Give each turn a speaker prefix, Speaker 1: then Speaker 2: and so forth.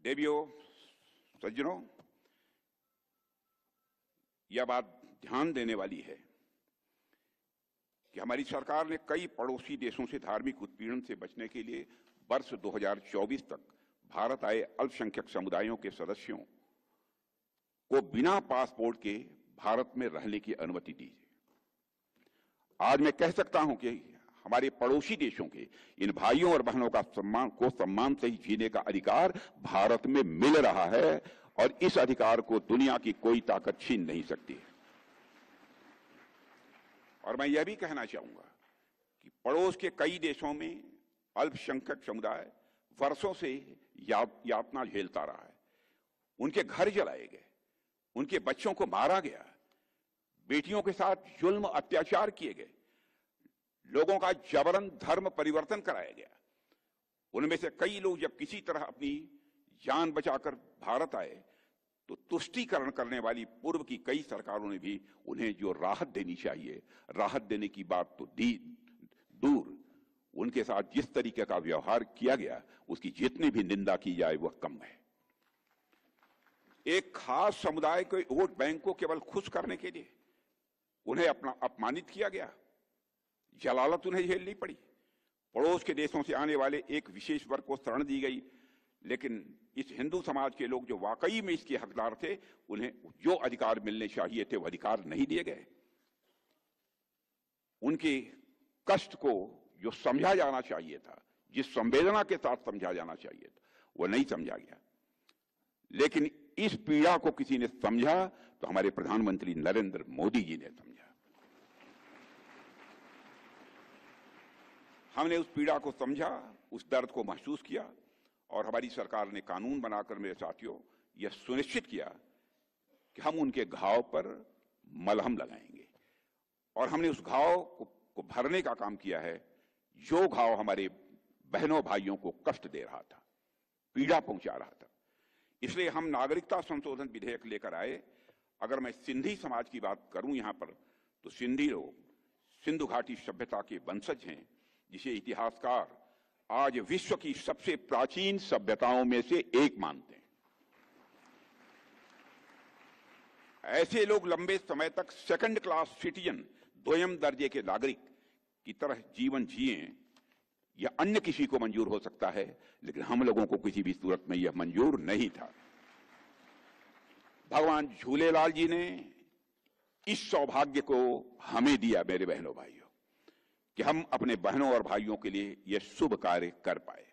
Speaker 1: देवियों, सज्जनों, यह बात ध्यान देने वाली है कि हमारी सरकार ने कई पड़ोसी देशों से धार्मिक उत्पीड़न से बचने के लिए वर्ष 2024 तक भारत आए अल्पसंख्यक समुदायों के सदस्यों को बिना पासपोर्ट के भारत में रहने की अनुमति दी है। आज मैं कह सकता हूं कि हमारे पड़ोसी देशों के इन भाइयों और बहनों का सम्मान से ही जीने का अधिकार भारत में मिल रहा है और इस अधिकार को दुनिया की कोई ताकत छीन नहीं सकती। और मैं यह भी कहना चाहूंगा कि पड़ोस के कई देशों में अल्पसंख्यक समुदाय वर्षों से यातना झेलता रहा है। उनके घर जलाए गए, उनके बच्चों को मारा गया, बेटियों के साथ जुल्म अत्याचार किए गए, लोगों का जबरन धर्म परिवर्तन कराया गया। उनमें से कई लोग जब किसी तरह अपनी जान बचाकर भारत आए तो तुष्टीकरण करने वाली पूर्व की कई सरकारों ने भी उन्हें जो राहत देनी चाहिए, राहत देने की बात तो दूर, उनके साथ जिस तरीके का व्यवहार किया गया उसकी जितनी भी निंदा की जाए वह कम है। एक खास समुदाय के वोट बैंक को केवल खुश करने के लिए उन्हें अपना अपमानित किया गया, जलालत उन्हें झेलनी पड़ी। पड़ोस के देशों से आने वाले एक विशेष वर्ग को शरण दी गई, लेकिन इस हिंदू समाज के लोग जो वाकई में इसके हकदार थे उन्हें जो अधिकार मिलने चाहिए थे वो अधिकार नहीं दिए गए। उनके कष्ट को जो समझा जाना चाहिए था, जिस संवेदना के साथ समझा जाना चाहिए था, वो नहीं समझा गया। लेकिन इस पीड़ा को किसी ने समझा तो हमारे प्रधानमंत्री नरेंद्र मोदी जी ने समझा। हमने उस पीड़ा को समझा, उस दर्द को महसूस किया और हमारी सरकार ने कानून बनाकर, मेरे साथियों, यह सुनिश्चित किया कि हम उनके घाव पर मलहम लगाएंगे और हमने उस घाव को भरने का काम किया है जो घाव हमारे बहनों भाइयों को कष्ट दे रहा था, पीड़ा पहुंचा रहा था। इसलिए हम नागरिकता संशोधन विधेयक लेकर आए। अगर मैं सिंधी समाज की बात करूं यहां पर, तो सिंधी लोग सिंधु घाटी सभ्यता के वंशज हैं, जिसे इतिहासकार आज विश्व की सबसे प्राचीन सभ्यताओं में से एक मानते हैं। ऐसे लोग लंबे समय तक सेकंड क्लास सिटीजन, द्वितीय दर्जे के नागरिक की तरह जीवन जिए, यह अन्य किसी को मंजूर हो सकता है, लेकिन हम लोगों को किसी भी सूरत में यह मंजूर नहीं था। भगवान झूलेलाल जी ने इस सौभाग्य को हमें दिया, मेरे बहनों भाइयों, कि हम अपने बहनों और भाइयों के लिए यह शुभ कार्य कर पाए।